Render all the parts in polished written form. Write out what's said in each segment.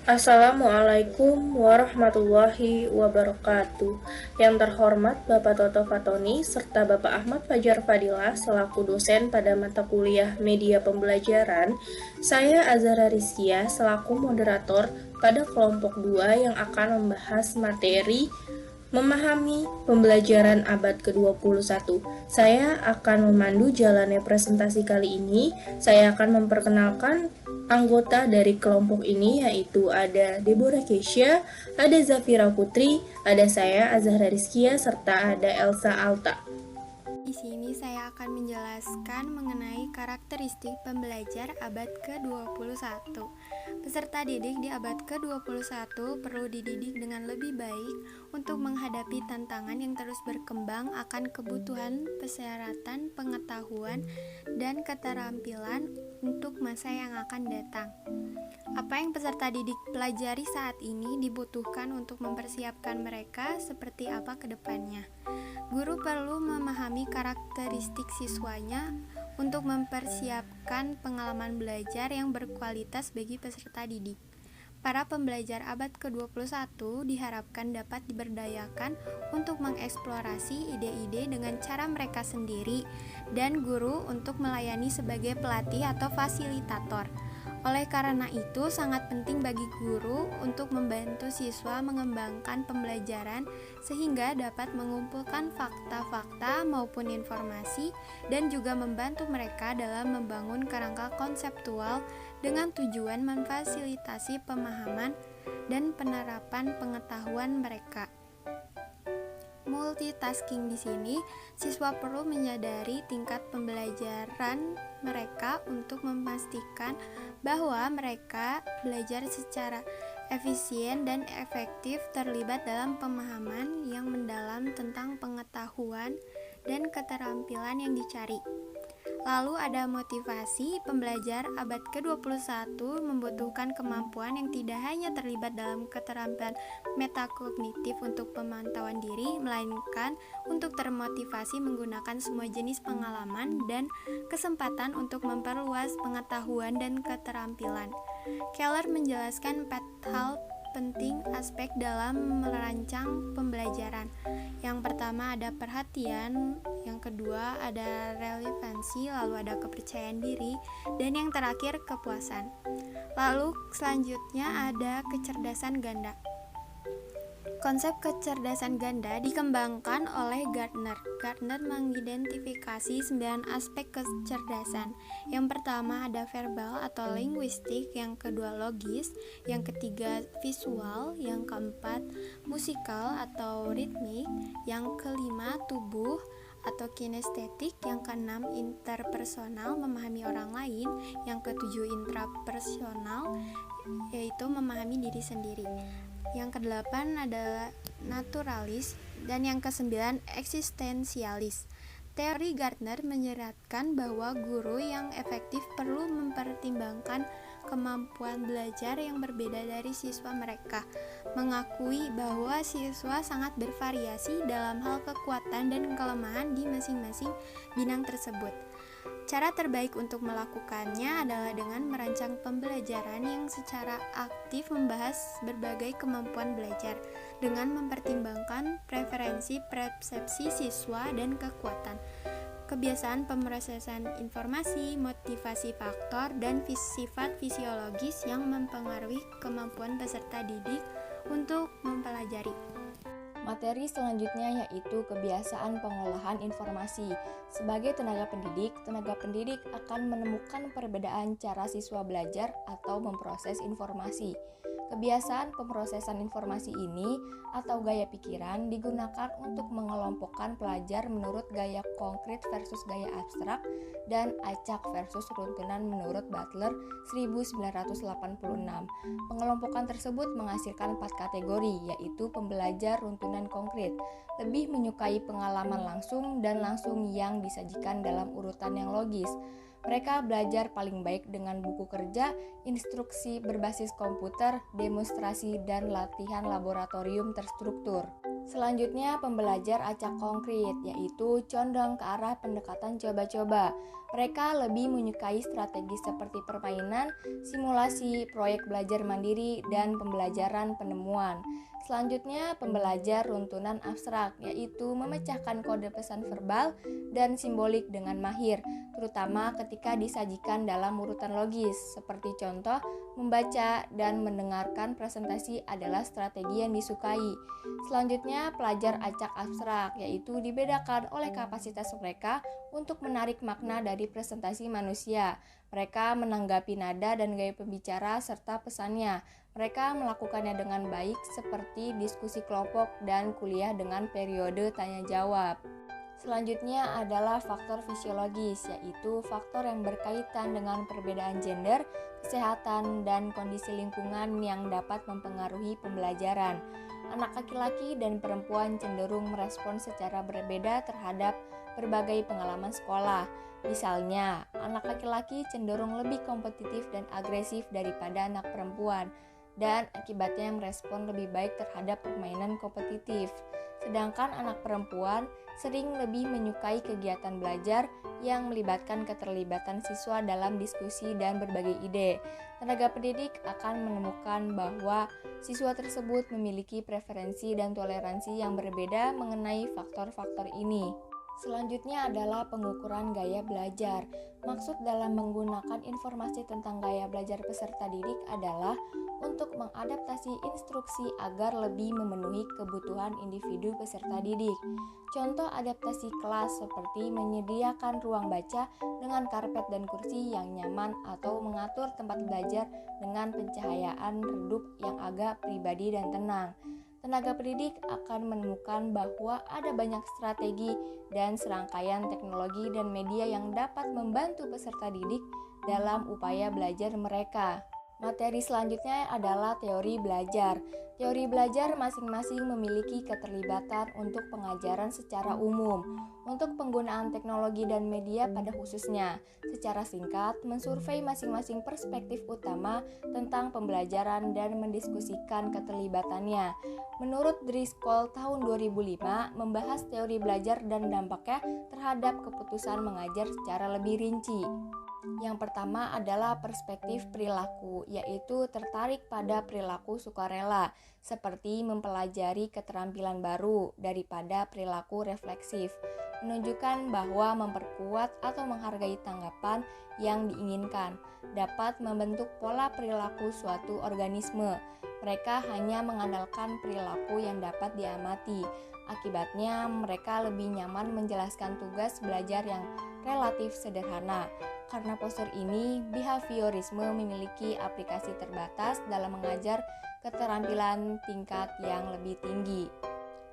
Assalamualaikum warahmatullahi wabarakatuh. Yang terhormat Bapak Toto Fatoni serta Bapak Ahmad Fajar Fadilah selaku dosen pada mata kuliah Media Pembelajaran, saya Azhara Rizkia selaku moderator pada kelompok 2 yang akan membahas materi memahami pembelajaran abad ke-21. Saya akan memandu jalannya presentasi kali ini. Saya akan memperkenalkan anggota dari kelompok ini, yaitu ada Deborah Keisha, ada Zafira Putri, ada saya Azhara Rizkia, serta ada Elsa Alta. Di sini saya akan menjelaskan mengenai karakteristik pembelajar abad ke-21. Peserta didik di abad ke-21 perlu dididik dengan lebih baik untuk menghadapi tantangan yang terus berkembang akan kebutuhan persyaratan pengetahuan dan keterampilan untuk masa yang akan datang. Apa yang peserta didik pelajari saat ini dibutuhkan untuk mempersiapkan mereka seperti apa ke depannya. Guru perlu memahami karakteristik siswanya untuk mempersiapkan pengalaman belajar yang berkualitas bagi peserta didik. Para pembelajar abad ke-21 diharapkan dapat diberdayakan untuk mengeksplorasi ide-ide dengan cara mereka sendiri dan guru untuk melayani sebagai pelatih atau fasilitator. Oleh karena itu, sangat penting bagi guru untuk membantu siswa mengembangkan pembelajaran sehingga dapat mengumpulkan fakta-fakta maupun informasi dan juga membantu mereka dalam membangun kerangka konseptual dengan tujuan memfasilitasi pemahaman dan penerapan pengetahuan mereka. Multitasking di sini, siswa perlu menyadari tingkat pembelajaran mereka untuk memastikan bahwa mereka belajar secara efisien dan efektif, terlibat dalam pemahaman yang mendalam tentang pengetahuan dan keterampilan yang dicari. Lalu ada motivasi. Pembelajar abad ke-21 membutuhkan kemampuan yang tidak hanya terlibat dalam keterampilan metakognitif untuk pemantauan diri, melainkan untuk termotivasi menggunakan semua jenis pengalaman dan kesempatan untuk memperluas pengetahuan dan keterampilan. Keller menjelaskan 4 hal penting aspek dalam merancang pembelajaran. Yang pertama ada perhatian, yang kedua ada relevansi, lalu ada kepercayaan diri, dan yang terakhir kepuasan. Lalu selanjutnya ada kecerdasan ganda. Konsep kecerdasan ganda dikembangkan oleh Gardner. Gardner mengidentifikasi 9 aspek kecerdasan. Yang pertama ada verbal atau linguistik, yang kedua logis, yang ketiga visual, yang keempat musikal atau ritmik, yang kelima tubuh atau kinestetik, yang keenam interpersonal, memahami orang lain, yang ketujuh intrapersonal, yaitu memahami diri sendiri. Yang kedelapan adalah naturalis, dan yang kesembilan eksistensialis. Teori Gardner menyeratkan bahwa guru yang efektif perlu mempertimbangkan kemampuan belajar yang berbeda dari siswa mereka, mengakui bahwa siswa sangat bervariasi dalam hal kekuatan dan kelemahan di masing-masing bidang tersebut. Cara terbaik untuk melakukannya adalah dengan merancang pembelajaran yang secara aktif membahas berbagai kemampuan belajar dengan mempertimbangkan preferensi persepsi siswa dan kekuatan, kebiasaan pemrosesan informasi, motivasi faktor, dan sifat fisiologis yang mempengaruhi kemampuan peserta didik untuk mempelajari. Materi selanjutnya yaitu kebiasaan pengolahan informasi. Sebagai tenaga pendidik akan menemukan perbedaan cara siswa belajar atau memproses informasi. Kebiasaan pemrosesan informasi ini atau gaya pikiran digunakan untuk mengelompokkan pelajar menurut gaya konkret versus gaya abstrak dan acak versus runtunan menurut Butler 1986. Pengelompokan tersebut menghasilkan 4 kategori, yaitu pembelajar runtunan konkret, lebih menyukai pengalaman langsung dan langsung yang disajikan dalam urutan yang logis. Mereka belajar paling baik dengan buku kerja, instruksi berbasis komputer, demonstrasi, dan latihan laboratorium terstruktur. Selanjutnya, pembelajar acak konkret, yaitu condong ke arah pendekatan coba-coba. Mereka lebih menyukai strategi seperti permainan, simulasi, proyek belajar mandiri, dan pembelajaran penemuan. Selanjutnya, pembelajar runtunan abstrak, yaitu memecahkan kode pesan verbal dan simbolik dengan mahir, terutama ketika disajikan dalam urutan logis. Seperti contoh, membaca dan mendengarkan presentasi adalah strategi yang disukai. Selanjutnya, pelajar acak abstrak, yaitu dibedakan oleh kapasitas mereka untuk menarik makna dari presentasi manusia. Mereka menanggapi nada dan gaya pembicara serta pesannya. Mereka melakukannya dengan baik seperti diskusi kelompok dan kuliah dengan periode tanya jawab. Selanjutnya adalah faktor fisiologis, yaitu faktor yang berkaitan dengan perbedaan gender, kesehatan, dan kondisi lingkungan yang dapat mempengaruhi pembelajaran. Anak laki-laki dan perempuan cenderung merespon secara berbeda terhadap berbagai pengalaman sekolah. Misalnya, anak laki-laki cenderung lebih kompetitif dan agresif daripada anak perempuan, dan akibatnya merespon lebih baik terhadap permainan kompetitif. Sedangkan anak perempuan sering lebih menyukai kegiatan belajar yang melibatkan keterlibatan siswa dalam diskusi dan berbagai ide. Tenaga pendidik akan menemukan bahwa siswa tersebut memiliki preferensi dan toleransi yang berbeda mengenai faktor-faktor ini. Selanjutnya adalah pengukuran gaya belajar. Maksud dalam menggunakan informasi tentang gaya belajar peserta didik adalah untuk mengadaptasi instruksi agar lebih memenuhi kebutuhan individu peserta didik. Contoh adaptasi kelas seperti menyediakan ruang baca dengan karpet dan kursi yang nyaman atau mengatur tempat belajar dengan pencahayaan redup yang agak pribadi dan tenang. Tenaga pendidik akan menemukan bahwa ada banyak strategi dan serangkaian teknologi dan media yang dapat membantu peserta didik dalam upaya belajar mereka. Materi selanjutnya adalah teori belajar. Teori belajar masing-masing memiliki keterlibatan untuk pengajaran secara umum, untuk penggunaan teknologi dan media pada khususnya. Secara singkat, mensurvei masing-masing perspektif utama tentang pembelajaran dan mendiskusikan keterlibatannya. Menurut Driscoll tahun 2005, membahas teori belajar dan dampaknya terhadap keputusan mengajar secara lebih rinci. Yang pertama adalah perspektif perilaku, yaitu tertarik pada perilaku sukarela, seperti mempelajari keterampilan baru daripada perilaku refleksif, menunjukkan bahwa memperkuat atau menghargai tanggapan yang diinginkan dapat membentuk pola perilaku suatu organisme. Mereka hanya mengandalkan perilaku yang dapat diamati. Akibatnya, mereka lebih nyaman menjelaskan tugas belajar yang relatif sederhana. Karena postur ini, behaviorisme memiliki aplikasi terbatas dalam mengajar keterampilan tingkat yang lebih tinggi.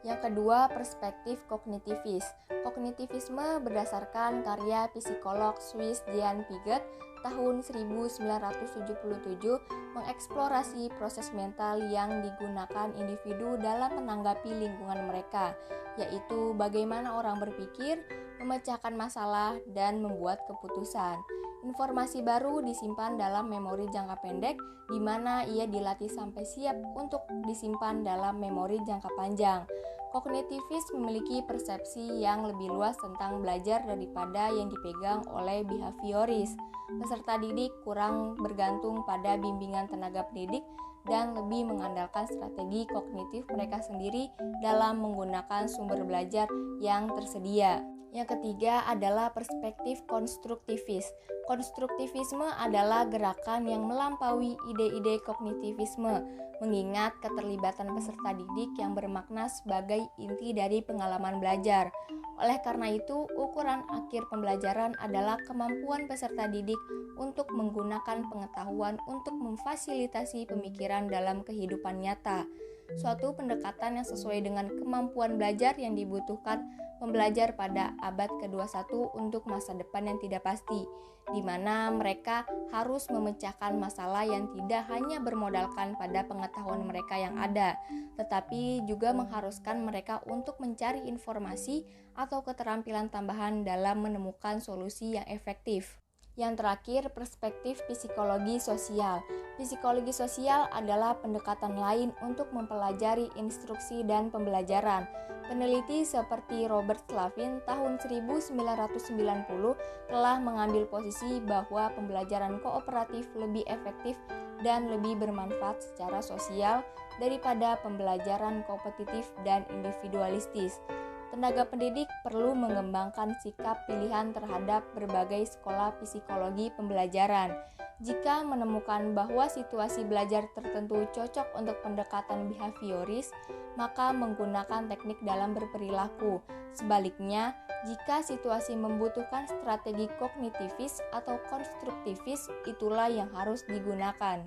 Yang kedua, perspektif kognitivis. Kognitivisme berdasarkan karya psikolog Swiss Jean Piaget tahun 1977 mengeksplorasi proses mental yang digunakan individu dalam menanggapi lingkungan mereka, yaitu bagaimana orang berpikir, memecahkan masalah, dan membuat keputusan. Informasi baru disimpan dalam memori jangka pendek, di mana ia dilatih sampai siap untuk disimpan dalam memori jangka panjang. Kognitivis memiliki persepsi yang lebih luas tentang belajar daripada yang dipegang oleh behavioris. Peserta didik kurang bergantung pada bimbingan tenaga pendidik dan lebih mengandalkan strategi kognitif mereka sendiri dalam menggunakan sumber belajar yang tersedia. Yang ketiga adalah perspektif konstruktivis. Konstruktivisme adalah gerakan yang melampaui ide-ide kognitivisme, mengingat keterlibatan peserta didik yang bermakna sebagai inti dari pengalaman belajar. Oleh karena itu, ukuran akhir pembelajaran adalah kemampuan peserta didik untuk menggunakan pengetahuan untuk memfasilitasi pemikiran dalam kehidupan nyata. Suatu pendekatan yang sesuai dengan kemampuan belajar yang dibutuhkan pembelajar pada abad ke-21 untuk masa depan yang tidak pasti, di mana mereka harus memecahkan masalah yang tidak hanya bermodalkan pada pengetahuan mereka yang ada, tetapi juga mengharuskan mereka untuk mencari informasi atau keterampilan tambahan dalam menemukan solusi yang efektif. Yang terakhir, perspektif psikologi sosial. Psikologi sosial adalah pendekatan lain untuk mempelajari instruksi dan pembelajaran. Peneliti seperti Robert Slavin tahun 1990 telah mengambil posisi bahwa pembelajaran kooperatif lebih efektif dan lebih bermanfaat secara sosial daripada pembelajaran kompetitif dan individualistis. Tenaga pendidik perlu mengembangkan sikap pilihan terhadap berbagai sekolah psikologi pembelajaran. Jika menemukan bahwa situasi belajar tertentu cocok untuk pendekatan behavioris, maka menggunakan teknik dalam berperilaku. Sebaliknya, jika situasi membutuhkan strategi kognitivis atau konstruktivis, itulah yang harus digunakan.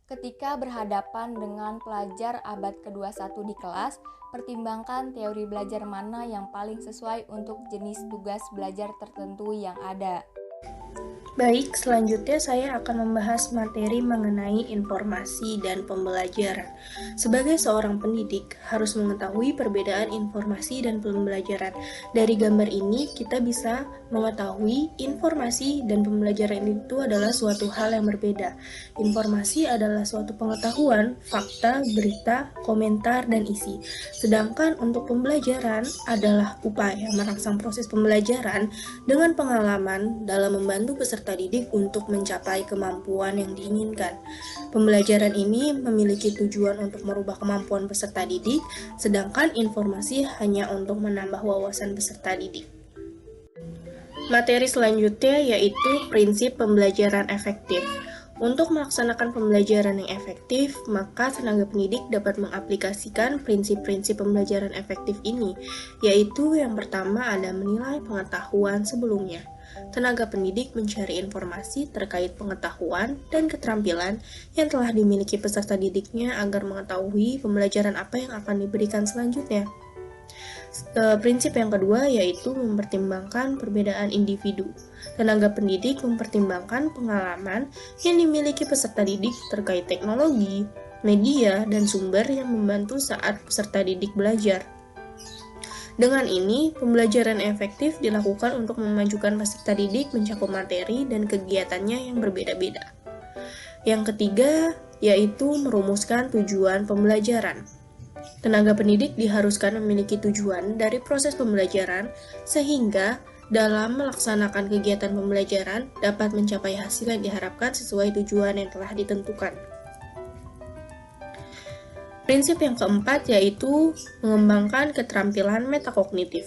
Ketika berhadapan dengan pelajar abad ke-21 di kelas, pertimbangkan teori belajar mana yang paling sesuai untuk jenis tugas belajar tertentu yang ada. Baik, selanjutnya saya akan membahas materi mengenai informasi dan pembelajaran. Sebagai seorang pendidik, harus mengetahui perbedaan informasi dan pembelajaran. Dari gambar ini, kita bisa mengetahui informasi dan pembelajaran itu adalah suatu hal yang berbeda. Informasi adalah suatu pengetahuan, fakta, berita, komentar, dan isi. Sedangkan untuk pembelajaran adalah upaya merangsang proses pembelajaran dengan pengalaman dalam membantu peserta didik untuk mencapai kemampuan yang diinginkan. Pembelajaran ini memiliki tujuan untuk merubah kemampuan peserta didik, sedangkan informasi hanya untuk menambah wawasan peserta didik. Materi selanjutnya yaitu prinsip pembelajaran efektif. Untuk melaksanakan pembelajaran yang efektif, maka tenaga pendidik dapat mengaplikasikan prinsip-prinsip pembelajaran efektif ini, yaitu yang pertama ada menilai pengetahuan sebelumnya. Tenaga pendidik mencari informasi terkait pengetahuan dan keterampilan yang telah dimiliki peserta didiknya agar mengetahui pembelajaran apa yang akan diberikan selanjutnya. Prinsip yang kedua yaitu mempertimbangkan perbedaan individu. Tenaga pendidik mempertimbangkan pengalaman yang dimiliki peserta didik terkait teknologi, media, dan sumber yang membantu saat peserta didik belajar. Dengan ini, pembelajaran efektif dilakukan untuk memajukan peserta didik mencakup materi dan kegiatannya yang berbeda-beda. Yang ketiga yaitu merumuskan tujuan pembelajaran. Tenaga pendidik diharuskan memiliki tujuan dari proses pembelajaran sehingga dalam melaksanakan kegiatan pembelajaran dapat mencapai hasil yang diharapkan sesuai tujuan yang telah ditentukan. Prinsip yang keempat yaitu mengembangkan keterampilan metakognitif.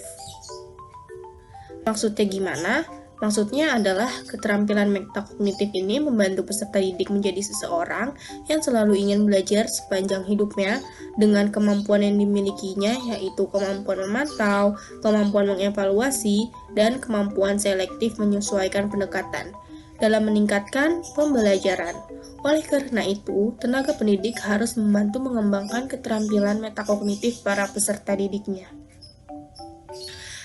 Maksudnya gimana? Maksudnya adalah keterampilan metakognitif ini membantu peserta didik menjadi seseorang yang selalu ingin belajar sepanjang hidupnya dengan kemampuan yang dimilikinya yaitu kemampuan memantau, kemampuan mengevaluasi, dan kemampuan selektif menyesuaikan pendekatan dalam meningkatkan pembelajaran. Oleh karena itu, tenaga pendidik harus membantu mengembangkan keterampilan metakognitif para peserta didiknya.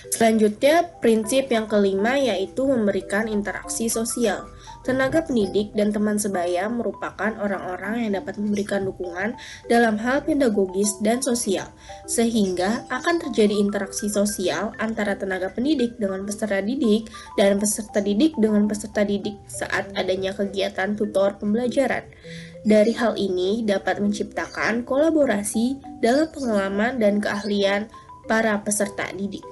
Selanjutnya, prinsip yang kelima yaitu memberikan interaksi sosial. Tenaga pendidik dan teman sebaya merupakan orang-orang yang dapat memberikan dukungan dalam hal pedagogis dan sosial, sehingga akan terjadi interaksi sosial antara tenaga pendidik dengan peserta didik dan peserta didik dengan peserta didik saat adanya kegiatan tutor pembelajaran. Dari hal ini dapat menciptakan kolaborasi dalam pengalaman dan keahlian para peserta didik.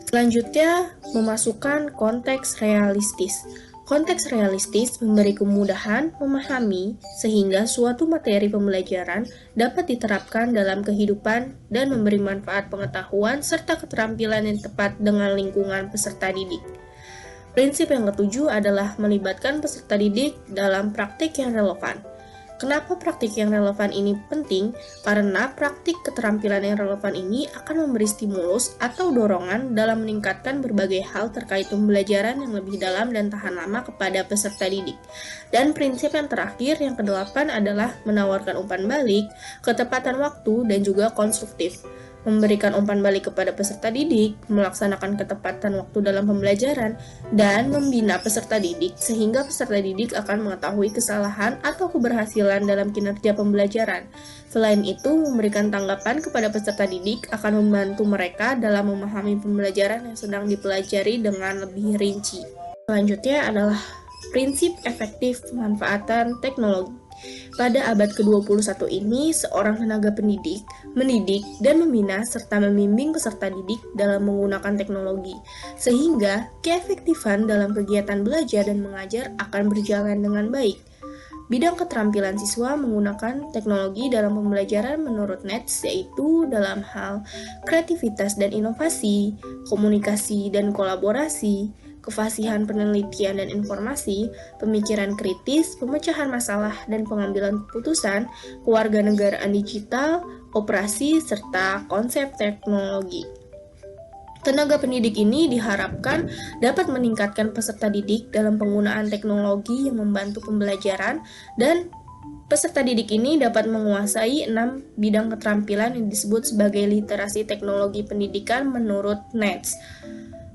Selanjutnya, memasukkan konteks realistis. Konteks realistis memberi kemudahan memahami sehingga suatu materi pembelajaran dapat diterapkan dalam kehidupan dan memberi manfaat pengetahuan serta keterampilan yang tepat dengan lingkungan peserta didik. Prinsip yang ketujuh adalah melibatkan peserta didik dalam praktik yang relevan. Kenapa praktik yang relevan ini penting? Karena praktik keterampilan yang relevan ini akan memberi stimulus atau dorongan dalam meningkatkan berbagai hal terkait pembelajaran yang lebih dalam dan tahan lama kepada peserta didik. Dan prinsip yang terakhir, yang kedelapan adalah menawarkan umpan balik, ketepatan waktu, dan juga konstruktif. memberikan umpan balik kepada peserta didik, melaksanakan ketepatan waktu dalam pembelajaran, dan membina peserta didik sehingga peserta didik akan mengetahui kesalahan atau keberhasilan dalam kinerja pembelajaran. Selain itu, memberikan tanggapan kepada peserta didik akan membantu mereka dalam memahami pembelajaran yang sedang dipelajari dengan lebih rinci. Selanjutnya adalah prinsip efektif pemanfaatan teknologi. Pada abad ke-21 ini, seorang tenaga pendidik, mendidik, dan membina serta membimbing peserta didik dalam menggunakan teknologi, sehingga keefektifan dalam kegiatan belajar dan mengajar akan berjalan dengan baik. Bidang keterampilan siswa menggunakan teknologi dalam pembelajaran menurut NETS yaitu dalam hal kreativitas dan inovasi, komunikasi dan kolaborasi, kefasihan penelitian dan informasi, pemikiran kritis, pemecahan masalah dan pengambilan keputusan, kewarganegaraan digital, operasi, serta konsep teknologi. Tenaga pendidik ini diharapkan dapat meningkatkan peserta didik dalam penggunaan teknologi yang membantu pembelajaran dan peserta didik ini dapat menguasai 6 bidang keterampilan yang disebut sebagai literasi teknologi pendidikan menurut NETS.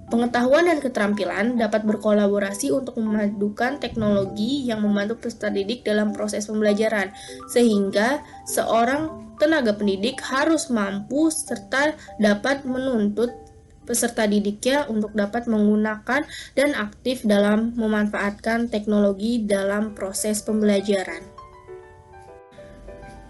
Pengetahuan dan keterampilan dapat berkolaborasi untuk memadukan teknologi yang membantu peserta didik dalam proses pembelajaran, sehingga seorang tenaga pendidik harus mampu serta dapat menuntut peserta didiknya untuk dapat menggunakan dan aktif dalam memanfaatkan teknologi dalam proses pembelajaran.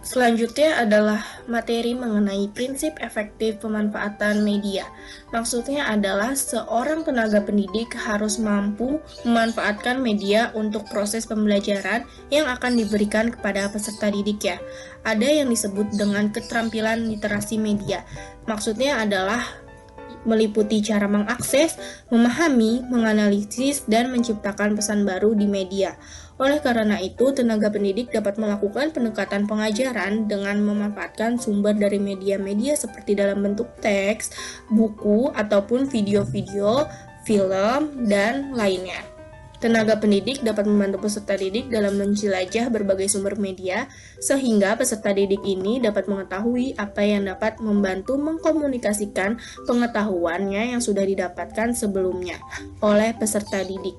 Selanjutnya adalah materi mengenai prinsip efektif pemanfaatan media. Maksudnya adalah seorang tenaga pendidik harus mampu memanfaatkan media untuk proses pembelajaran yang akan diberikan kepada peserta didiknya. Ada yang disebut dengan keterampilan literasi media. Maksudnya adalah meliputi cara mengakses, memahami, menganalisis, dan menciptakan pesan baru di media. Oleh karena itu, tenaga pendidik dapat melakukan pendekatan pengajaran dengan memanfaatkan sumber dari media-media seperti dalam bentuk teks, buku, ataupun video-video, film, dan lainnya. Tenaga pendidik dapat membantu peserta didik dalam menjelajah berbagai sumber media, sehingga peserta didik ini dapat mengetahui apa yang dapat membantu mengkomunikasikan pengetahuannya yang sudah didapatkan sebelumnya oleh peserta didik.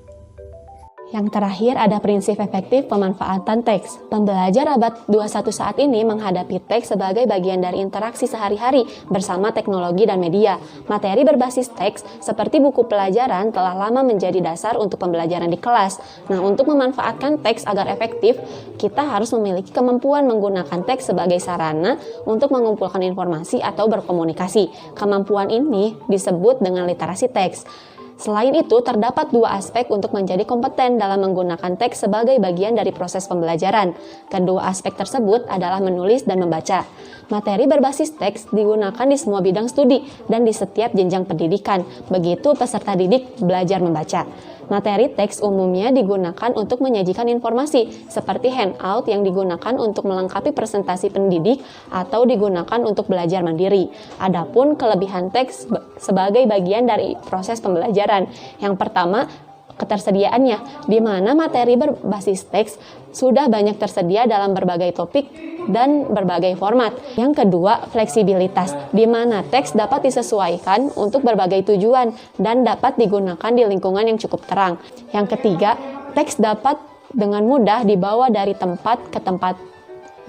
Yang terakhir ada prinsip efektif pemanfaatan teks. Pembelajar abad 21 saat ini menghadapi teks sebagai bagian dari interaksi sehari-hari bersama teknologi dan media. Materi berbasis teks seperti buku pelajaran telah lama menjadi dasar untuk pembelajaran di kelas. Nah, untuk memanfaatkan teks agar efektif, kita harus memiliki kemampuan menggunakan teks sebagai sarana untuk mengumpulkan informasi atau berkomunikasi. Kemampuan ini disebut dengan literasi teks. Selain itu, terdapat 2 aspek untuk menjadi kompeten dalam menggunakan teks sebagai bagian dari proses pembelajaran. Kedua aspek tersebut adalah menulis dan membaca. Materi berbasis teks digunakan di semua bidang studi dan di setiap jenjang pendidikan. Begitu peserta didik belajar membaca. Materi teks umumnya digunakan untuk menyajikan informasi, seperti handout yang digunakan untuk melengkapi presentasi pendidik atau digunakan untuk belajar mandiri. Adapun kelebihan teks sebagai bagian dari proses pembelajaran. Yang pertama, ketersediaannya, di mana materi berbasis teks sudah banyak tersedia dalam berbagai topik dan berbagai format. Yang kedua, fleksibilitas, di mana teks dapat disesuaikan untuk berbagai tujuan dan dapat digunakan di lingkungan yang cukup terang. Yang ketiga, teks dapat dengan mudah dibawa dari tempat ke tempat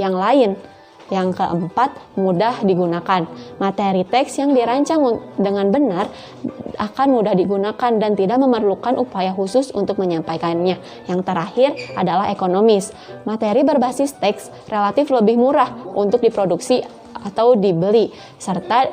yang lain. Yang keempat, mudah digunakan. Materi teks yang dirancang dengan benar akan mudah digunakan dan tidak memerlukan upaya khusus untuk menyampaikannya. Yang terakhir adalah ekonomis. Materi berbasis teks relatif lebih murah untuk diproduksi atau dibeli, serta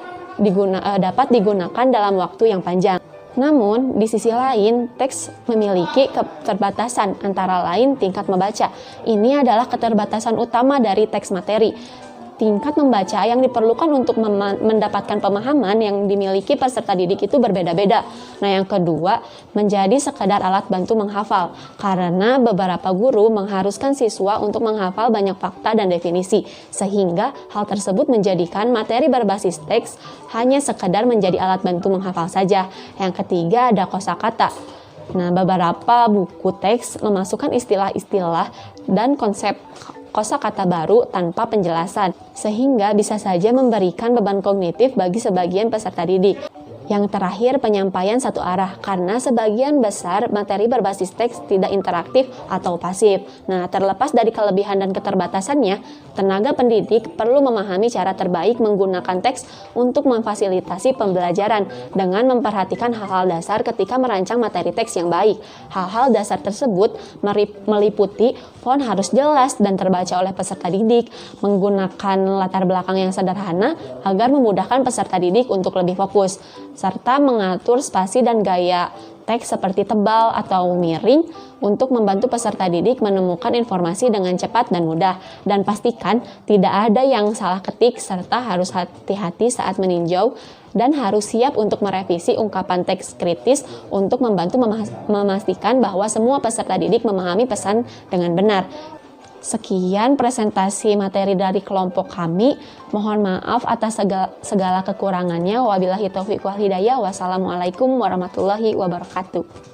dapat digunakan dalam waktu yang panjang. Namun, di sisi lain, teks memiliki keterbatasan, antara lain tingkat membaca. Ini adalah keterbatasan utama dari teks materi. Tingkat membaca yang diperlukan untuk mendapatkan pemahaman yang dimiliki peserta didik itu berbeda-beda. Nah, yang kedua, menjadi sekadar alat bantu menghafal, karena beberapa guru mengharuskan siswa untuk menghafal banyak fakta dan definisi, sehingga hal tersebut menjadikan materi berbasis teks hanya sekadar menjadi alat bantu menghafal saja. Yang ketiga, ada kosakata. Nah, beberapa buku teks memasukkan istilah-istilah dan konsep kosakata baru tanpa penjelasan, sehingga bisa saja memberikan beban kognitif bagi sebagian peserta didik. Yang terakhir, penyampaian satu arah, karena sebagian besar materi berbasis teks tidak interaktif atau pasif. Nah, terlepas dari kelebihan dan keterbatasannya, tenaga pendidik perlu memahami cara terbaik menggunakan teks untuk memfasilitasi pembelajaran dengan memperhatikan hal-hal dasar ketika merancang materi teks yang baik. Hal-hal dasar tersebut meliputi font harus jelas dan terbaca oleh peserta didik, menggunakan latar belakang yang sederhana agar memudahkan peserta didik untuk lebih fokus, serta mengatur spasi dan gaya teks seperti tebal atau miring untuk membantu peserta didik menemukan informasi dengan cepat dan mudah. Dan pastikan tidak ada yang salah ketik serta harus hati-hati saat meninjau dan harus siap untuk merevisi ungkapan teks kritis untuk membantu memastikan bahwa semua peserta didik memahami pesan dengan benar. Sekian presentasi materi dari kelompok kami. Mohon maaf atas segala kekurangannya. Wabillahi taufiq wal hidayah. Wassalamualaikum warahmatullahi wabarakatuh.